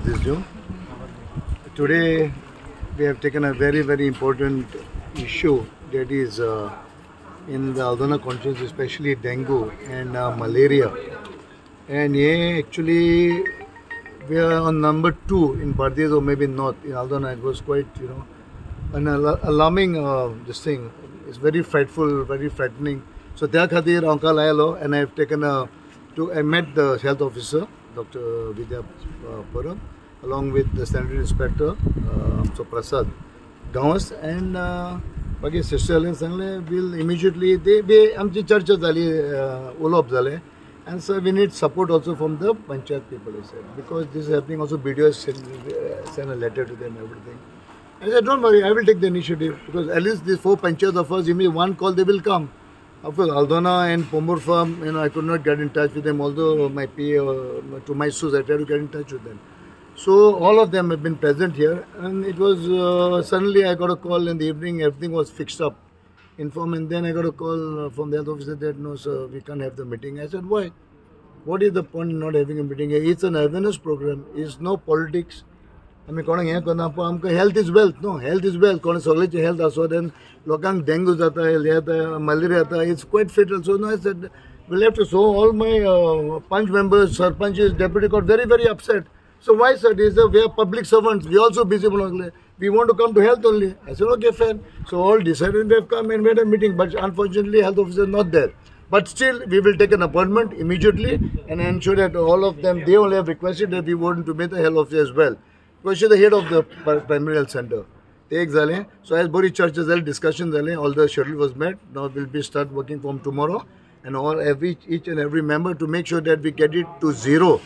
Satish. Today we have taken a very important issue that is in the Aldona constituency, especially dengue and malaria. And actually we are on number 2 in Bardez or maybe not in Aldona. It was quite an alarming this thing. It's very frightful, very frightening. So there khatir Ankal Ayalo, and I have taken I met the health officer, Dr. Vidya Puram, along with the sanitary inspector, so Prasad Gawas, and Bagi sister will immediately they amchi charcha zali ulop zale, and so we need support also from the panchayat people, I said, because this is happening. Also BDO send a letter to them, everything. I said, don't worry, I will take the initiative, because at least these 4 panchayats of us, give me one call, they will come. Of course, Aldona and Pomur farm, I could not get in touch with them, although my PA, to my source, I tried to get in touch with them. So all of them have been present here, and it was suddenly I got a call in the evening, everything was fixed up, informed, and then I got a call from the health officer that no sir, we can't have the meeting. I said, why? What is the point in not having a meeting? It's an awareness program, it's no politics. I mean, health is wealth. No, health is wealth. Health also. Then, lokang dengue jata hai, malaria jata hai. It's quite fatal. So, no, I said, we'll have to. So, all my punch members, sarpanches, deputy got very upset. So, why, sir? We are public servants. We also busy. We want to come to health only. I said, okay, fair. So, all decided they have come and made a meeting. But unfortunately, health officer is not there. But still, we will take an appointment immediately and ensure that all of them, they all have requested that we want to meet the health officer as well. Because she's the head of the primary health center. So as Bori churches, discussions, all the schedule was met. Now we'll be start working from tomorrow, and each and every member to make sure that we get it to 0.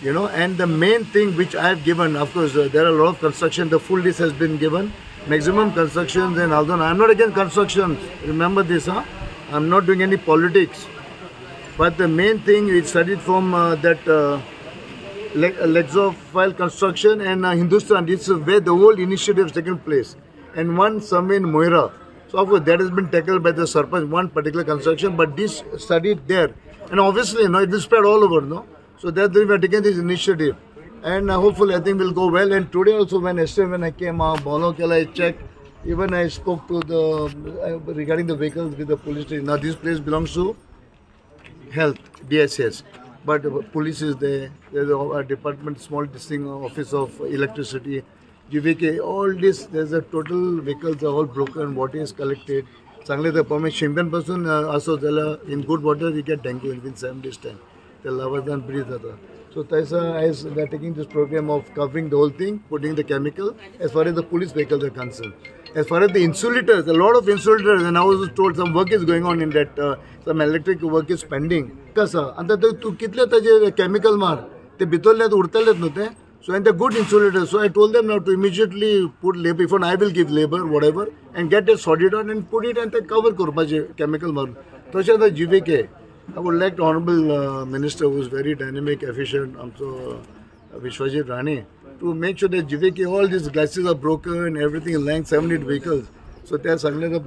And the main thing which I have given, of course, there are a lot of construction. The full list has been given. Maximum constructions in Aldona. I'm not against construction. Remember this, huh? I'm not doing any politics. But the main thing we studied from that. Lexophile construction and Hindustan, this is where the whole initiative has taken place. And one somewhere in Moira. So of course that has been tackled by the Sarpanch, one particular construction, but this studied there. And obviously, it will spread all over, no? So that's why we are taking this initiative. And hopefully I think will go well. And today also when I came out, I checked, even I spoke to the, regarding the vehicles with the police station. Now this place belongs to health, DSS. But police is there, there's a department, small distinct office of electricity, GVK, all this, there's a total vehicles are all broken, water is collected. Sangle the permit, Shimpan person, also in good water, we get dengue within 7 days time. The lava than breathe. So Taisa, as we are taking this program of covering the whole thing, putting the chemical, as far as the police vehicles are concerned. As far as the insulators, a lot of insulators, and I was told some work is going on in that, some electric work is pending. Kasa, and tu kitle taje chemical mar, te bitollet urtalet note. So and the good insulators. So I told them now to immediately put labor. If I will give labor, whatever, and get it sorted out and put it and cover korpaje chemical mar. So the GVK. I would like the Honorable Minister, who is very dynamic, efficient, also Vishwajit Rani, to make sure that GVK, all these glasses are broken, everything is lying, 7-8 vehicles. So there's another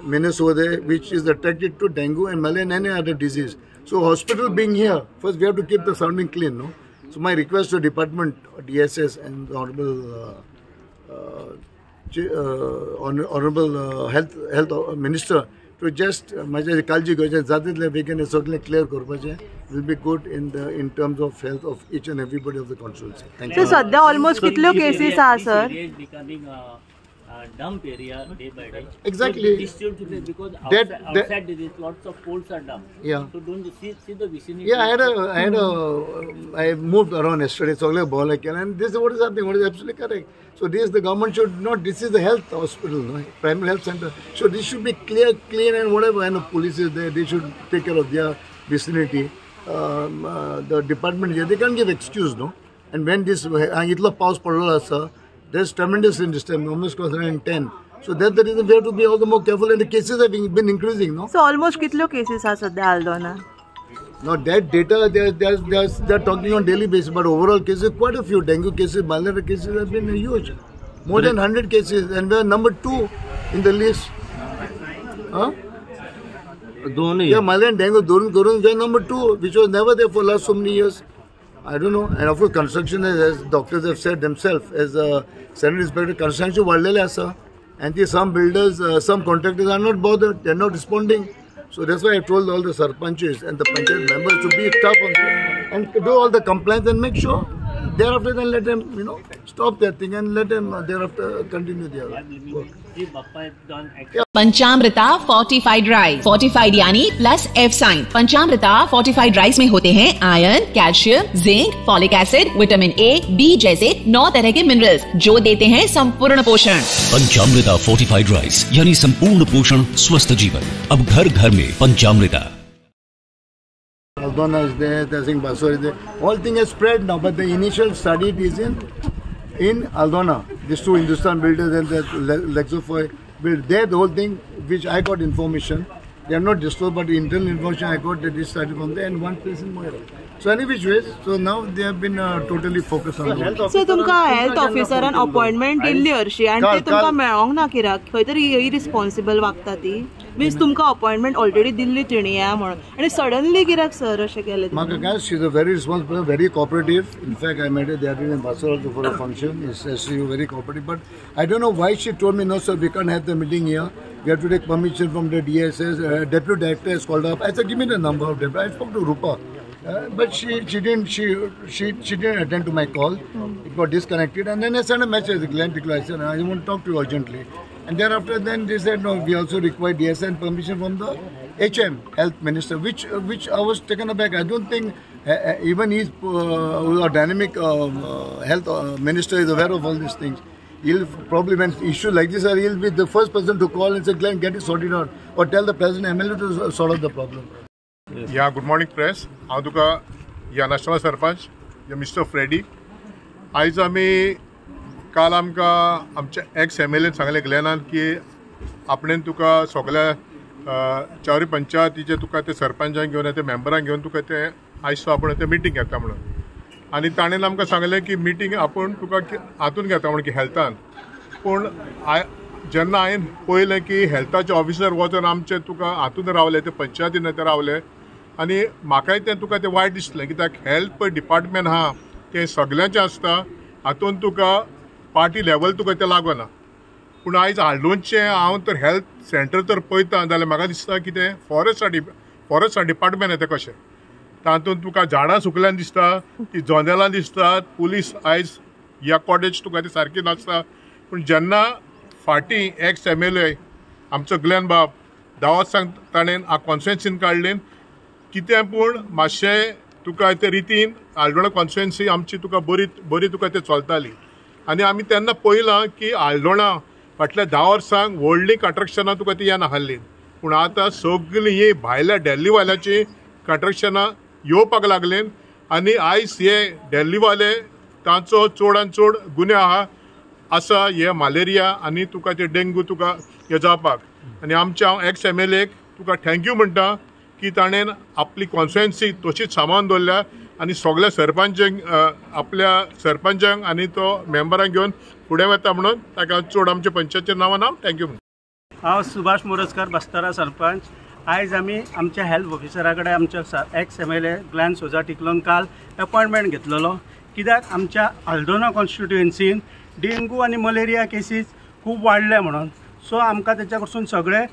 menace over there, which is attracted to dengue and malaria and any other disease. So hospital being here, first we have to keep the surrounding clean, no? So my request to department, DSS and the Honorable Health Minister, to just Kalji we can certainly clear Korpache will be good in terms of health of each and everybody of the constituency. Thank you. So sadya almost kitlo cases are, sir? Becoming a dump area day by day. Exactly. Because outside there is lots of poles are dumped. Yeah. So don't you see the vicinity? Yeah, I moved around yesterday. So and this is what is happening. What is absolutely correct. So this the government should not. This is the health hospital, no? Primary health center. So this should be clean and whatever. And the police is there. They should take care of their vicinity. The department here, they can't give excuse, no? And when this itla pause padala, sir, there's tremendous in this time, almost 110. So that's the reason we have to be all the more careful, and the cases have been increasing, no? So almost kitlo cases are sadya Aldona? Now that data they're talking on daily basis, but overall cases, quite a few dengue cases, malaria cases have been huge. More than 100 cases, and we're number 2 in the list. Huh? Yeah, malaria and dengue, we're number 2, which was never there for last so many years. I don't know. And of course, construction, as doctors have said themselves, as a Senate Inspector, construction वाढलेले असा, and some builders, some contractors are not bothered. They are not responding. So that's why I told all the sarpanches and the panchayat members to be tough on them and do all the compliance and make sure. Thereafter, then let them, stop that thing and let them thereafter continue their work. Panchamrita fortified rice, fortified यानी plus F sign. Panchamrita fortified rice में होते हैं iron, calcium, zinc, folic acid, vitamin A, B जैसे 9 तरह के minerals जो देते हैं संपूर्ण पोषण। पंचामृता फोर्टिफाइड राइस यानी संपूर्ण पोषण, स्वस्थ जीवन। अब घर घर में पंचामृता। Aldona is there, Tasing Basur is there. All thing has spread now, but the initial study is in Aldona. These two Hindustan builders and the Lexofoy build. There the whole thing, which I got information, they are not disclosed, but the internal information I got that this started from there and one place in Moira. So any which ways, so now they have been totally focused on that. So तुमका health ऑफिसरान appointment Delhi हरशी आणि ते तुमका मेळोंक ना कित्याक खंय तरी इरिस्पॉन्सिबल वागता ती मीन्स तुमका अपॉइंटमेंट ऑलरेडी दिल्ली तिणी म्हणून आणि सडनली कित्याक सर अशें केलें म्हाका काय she is a very responsible very cooperative. In fact, I met her the other day in Basur also for a function. She was very cooperative, but I don't know why she told me no sir, we can't have the meeting here. We have to take permission from the DSS. Deputy director has called up. I said, give me the number of deputy. I spoke to Rupa. But she didn't attend to my call. It got disconnected, and then I sent a message to Glenn Tickler. I said, I want to talk to you urgently. And thereafter, then they said, no, we also require DSN permission from the HM, Health Minister, which I was taken aback. I don't think even his dynamic Health Minister is aware of all these things. He'll probably, when issues like this are, he'll be the first person to call and say, Glenn, get it sorted out, or tell the President MLA to sort out the problem. Yeah, good morning press. हांव तुका ह्या national sarpanch mister Freddy आयज आमी काल आमकां आमच्या x MLA सांगलें ग्लेनान की आपणें तुका सगळ्या चारूय पंचायतीचे तुका ते सरपंचांक घेवन ते मेंबरांक घेवन तुका ते आयज आपण ते मिटींग घेता म्हणून आनी ताणें आमकां सांगलें की मिटींग आपूण तुका हातून घेता म्हणून की हेल्थान पूण जेन्ना हांवें पळयलें की हेल्थाचे ऑफिसर वचून आमचे तुका हातून रावले ते पंचायतीन ते रावले आनी म्हाकाय तें तुका तें वायट दिसलें कित्याक हेल्थ पळय डिपार्टमेंट आहा तें सगळ्यांचें आसता हातून तुका पार्टी लेवल तुका तें लागना पूण आयज हाल्डोनचें हांव तर हेल्थ सेंटर तर पळयता जाल्यार म्हाका दिसता की तें फॉरेस्ट डिपार्टमेंट येता कशें तातूंत तुका झाडां सुकल्यान दिसता ती जोंदेलां दिसतात पुलीस आयज ह्या कॉटेज तुका ती सारकी नासता पूण जेन्ना फाटीं एक्स MLA आमचो ग्लेन बाब दावासांग ताणें आ कॉन्स्टिट्युएन्सीन काडलें कितें पूण मातशें तुका ते रितीन आल्दोणा कॉन्स्टिट्युएन्सी आमची तुका बरी तुका ते चलताली आनी आमी तेन्ना पळयलां की आल्दोणा फाटल्या 10 वर्सांक व्हडलीं कंट्रक्शनां तुका ती येना हाल्लीं पूण आतां सगळीं ही भायल्या दिल्लीवाल्याची कंट्रक्शनां येवपाक लागलीं आनी आयज हे दिल्लीवाले तांचो चडांत चड गुन्हे आसा हे मलेरिया आनी तुका ते डेंगू तुका हे जावपाक आनी आमच्या हांव एक्स MLAक तुका थँक्यू म्हणटा की ताणें आपली कॉन्स्टिट्युएन्सी तशीच सांबाळून दवरल्या आनी सगळ्या सरपंचांक आपल्या सरपंचांक आनी तो मेंबरांक घेवन फुडें वता म्हणून ताका चड आमच्या पंचायतीचें नांवान हांव थँक्यू म्हणटा। हांव सुभाष मोरजकार बस्तारा सरपंच आयज आमी आमच्या हेल्थ ऑफिसरा कडेन आमच्या एक्स MLA ग्लेन सोजा टिकलोन काल अपॉइंटमेंट घेतलेलो कित्याक आमच्या आल्दोना कॉन्स्टिट्युएन्सीन डेंगू आनी मलेरिया केसीस खूब वाडले म्हणून सो आमकां तेच्या कडसून सगळे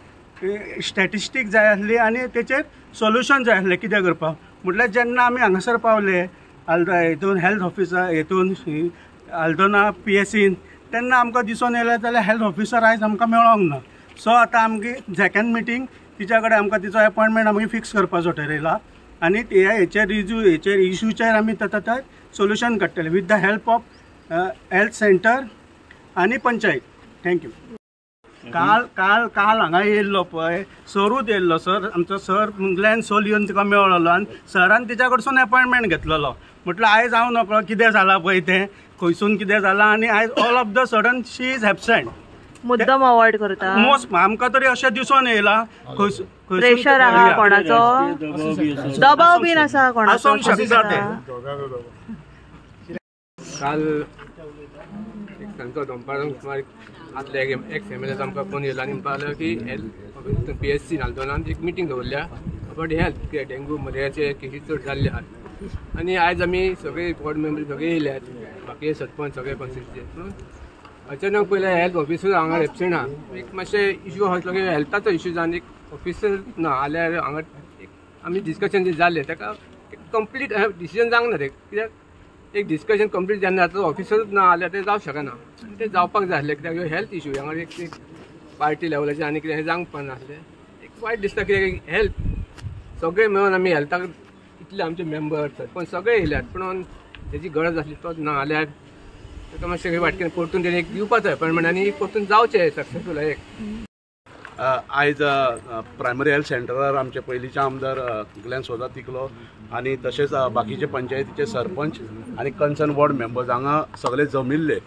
स्टॅटिस्टीक जाय आसली आनी तेचेर सोल्युशन जाय आसलें कितें करपाक म्हटल्यार जेन्ना आमी हांगासर पावले हितून हेल्थ ऑफिसर हितून आल्दोना PSCन तेन्ना आमकां दिसून येलें जाल्यार हेल्थ ऑफिसर आयज आमकां मेळोंक ना सो आतां आमगे सेकंड मिटींग तिच्या कडेन आमकां तिचो अपॉइंटमेंट आमी फिक्स करपाचो थारायला आनी हेचेर इश्यूचेर आमी ताका सोल्युशन काडटले with the help of health centre आनी पंचायत। थँक्यू। काल हांगा येयल्लो पळय सरूच येयल्लो सर आमचो सर ग्लेन सोल येवन तिका मेळ्ळलो आनी सरान तिच्या कडसून अपॉइंटमेंट घेतलेलो म्हटल्यार आयज हांव नकळो कितें जालां पळय तें खंयसून कितें जालां आनी आयज all of the sudden she is absent मुद्दम अवॉइड करता मोस्ट आमकां तरी अशें दिसून येयला प्रेशर आहा कोणाचो दबाव बीन आसा कोणाचो आसूंक शकता तें काल एक सांजचो दनपारां सुमार आदले एक्स MLA आमकां फोन येयलो आनी म्हणपाक लागलो की हेल्थ PSC आल्दोनान एक मिटींग दवरल्या अबाउट हेल्थ डेंगू मलेरियाचे केसीस चड जाल्ले आहात आनी आयज आमी सगळे वॉर्ड मेंबर सगळे येयल्यात, बाकी सरपंच सगळे कॉन्स्टिट्युएन्सीचे. अचानक पयले हेल्थ ऑफिसर हांगा एबसेंट आहा, एक मातशें इश्यू आसलो की हेल्थाचो इश्यू जावन एक ऑफिसर ना जाल्यार हांगा आमी डिस्कशन जे जाल्ले ताका एक कंप्लीट डिसिजन जावंक ना ते, कित्याक एक डिस्कशन कंप्लीट जेन्ना जाता ऑफिसर ना जाल्यार ते जावंक शकना आनी ते जावपाक जाय आसलें, कित्याक ह्यो हेल्थ इश्यू हांगा एक पार्टी लेवलाचेर आनी कितें जावंक नासलें. एक वायट दिसता कित्याक हेल्थ सगळे मेळून आमी हेल्थाक इतले आमचे मेंबर सरपंच सगळे येयल्यात, पूण तेजी गरज आसली तोच ना जाल्यार ताका मातशें वाटकें परतून तेणी एक दिवपाचो अपॉयंटमेंट आनी परतून जावचें सक्सेसफूल. एक आयज प्रायमरी हेल्थ सेंटरार आमचे पयलींचे आमदार ग्लेन सोजा तिकलो आनी तशेंच बाकीचे पंचायतीचे सरपंच आनी कन्सर्न वॉर्ड मेंबर्स हांगा सगळे जमिल्ले.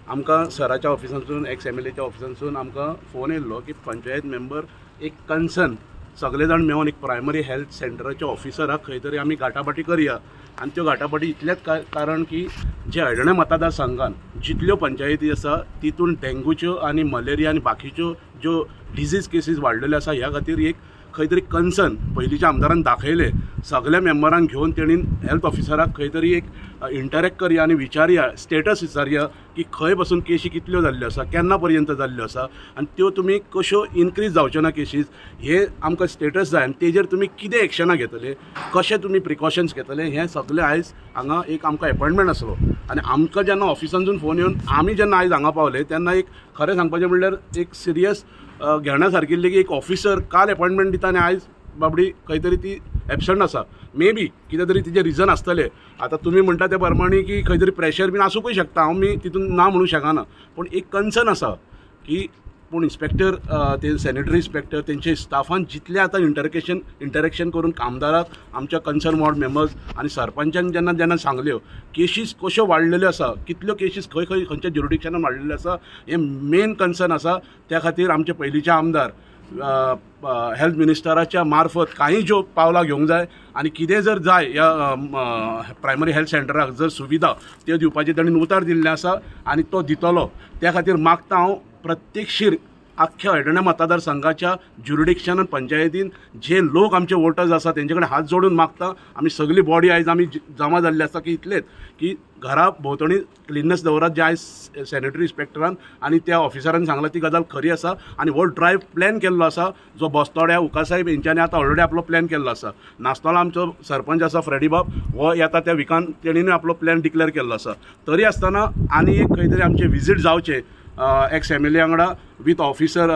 आमकां सराच्या ऑफिसांसून एक्स-MLAच्या ऑफिसांसून आमकां फोन येयल्लो की पंचायत मेंबर एक कन्सर्न सगळे जाण मेळून एक प्रायमरी हेल्थ सेंटराच्या ऑफिसराक खंय तरी आमी गाटाबाटी करया. आनी त्यो गाटाबाटी इतलेंच कारण की जे हळडणे मतदारसंघान जितल्यो पंचायती आसा तितून डेंगूच्यो आनी मलेरिया आनी बाकीच्यो ज्यो डिजीज केसीस वाडलेल्यो आसा ह्या खातीर एक खंय तरी कन्सर्न पयलींच्या आमदारान दाखयले. सगळ्या मेंबरांक घेवन तेणी हेल्थ ऑफिसराक खंय तरी एक इंटरेक्ट करया आनी विचारया, स्टेटस विचारया की खंय पासून केशी कितल्यो जाल्ल्यो आसा, केन्ना पर्यंत जाल्ल्यो आसा आनी त्यो तुमी कश्यो इनक्रीज जावच्यो ना केसीस हे आमकां स्टेटस जाय. आनी तेजेर तुमी कितें एक्शनां घेतले, कशें तुमी प्रिकॉशन्स घेतले हें सगळें आयज हांगा एक आमकां अपॉयंटमेंट आसलो. आनी आमकां जेन्ना ऑफिसांसून फोन येवन आमी जेन्ना आयज हांगा पावले तेन्ना एक खरें सांगपाचें म्हणल्यार एक सिरियस घेण्या सारकिल्ली की एक ऑफिसर काल अपॉयंटमेंट दिता आनी आयज बाबडी खंय तरी ती एबसंट आसा. मे बी कितें तरी तिचे रिजन आसतले. आतां तुमी म्हणटा ते प्रमाणे की खंय तरी प्रेशर बीन आसूंकय शकता, हांव मी तितून ना म्हणूंक शकना, पूण एक कन्सर्न आसा की पूण इन्स्पेक्टर ते सॅनिटरी इन्स्पेक्टर तेंचे स्टाफान जितले आतां इंटरेक्शन करून आमदाराक आमच्या कन्सर्न वॉर्ड मेंबर्स आनी सरपंचान जेन्ना सांगल्यो केसीस कश्यो वाडलेल्यो आसा, कितल्यो केसीस खंयच्या ज्युरिडिक्शनान वाडलेल्यो आसा हें मेन कन्सर्न आसा. त्या खातीर आमचे पयलींचे आमदार हेल्थ मिनिस्टराच्या मार्फत काही ज्यो पावलां घेवंक जाय आनी कितें जर जाय ह्या प्रायमरी हेल्थ सेंटराक जर सुविधा त्यो दिवपाची ताणीं उतर दिल्लें आसा आनी तो दितलो. त्या खातीर मागता हांव प्रत्यक्षीर आख्ख्या हळडणे मतदारसंघाच्या ज्युरिडिक्शनान पंचायतीन जे लोक आमचे वोटर्स आसा तेंचे कडेन हात जोडून मागता आमी सगळी बॉडी आयज आमी जमा जाल्ली आसा की इतलेंच की घरा भोंवतणी क्लिननेस दवरात जे आयज सॅनिटरी इन्स्पेक्टरान आनी त्या ऑफिसरान सांगला ती गजाल खरी आसा. आनी हो ड्रायव्ह प्लॅन केल्लो आसा जो बस्तोड्या उकासाहेब हेंच्यांनी आतां ऑलरेडी आपलो प्लॅन केल्लो आसा. नास्ताला आमचो सरपंच आसा फ्रेडी बाब हो येता त्या विकान तेणीन आपलो प्लॅन डिक्लेअर केल्लो आसा. तरी आसतना आनी एक खंय तरी आमचे विजीट जावचे एक्स-MLA वांगडा विथ ऑफिसर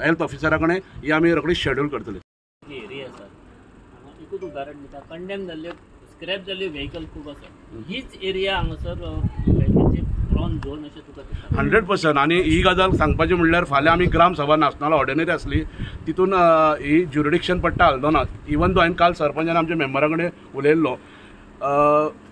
हेल्थ ऑफिसरा कडेन ही आमी रोखडीच शेड्यूल करतले. एरिया आसा एकूच उदाहरण दिता, कंडेम जाल्ले स्क्रॅप जाल्ले व्हेकल खूब आसा, हीच एरिया हांगासर फ्रॉन झोन अशें तुका दिसता 100%. आनी ही गजाल सांगपाचें म्हणल्यार फाल्यां आमी ग्राम सभा नासनाला ऑर्डिनरी आसली तितून ही ज्युरिडिक्शन पडटा हल्दोना. इवन दो हांवें काल सरपंचान आमच्या मेंबरा कडेन उलयल्लो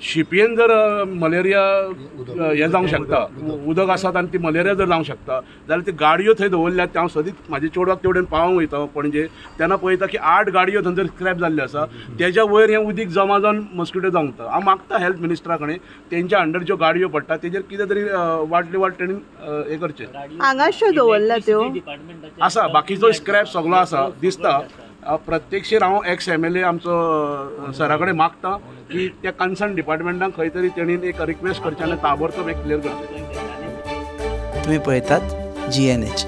शिपयेन जर मलेरिया हें जावंक शकता, उदक आसात आनी ती मलेरिया जर जावंक शकता जाल्यार ती गाडयो थंय दवरल्यात. ते हांव सदींच म्हाज्या चेडवाक तेवडेन पावोंक वयता पणजे तेन्ना पळयता की 8 गाडयो थंय जर स्क्रॅप जाल्ल्यो आसा तेज्या वयर हें उदीक जमा जावन मस्किटो जावंक जाता. हांव मागता हेल्थ मिनिस्टरा कडेन तेंच्या अंडर ज्यो गाडयो पडटा तेजेर कितें तरी वाट तेणी हें करचें. हांगाश्यो दवरल्या त्यो आसा बाकीचो स्क्रॅप सगळो आसा दिसता. प्रत्यक्षीर हांव एक्स-MLA आमचो सरा कडेन मागता की त्या कन्सर्न डिपार्टमेंटाक खंय तरी तेणीन एक रिक्वेस्ट करचें आनी ताबडतोब एक क्लियर करचें. तुम्ही पळयतात GNH.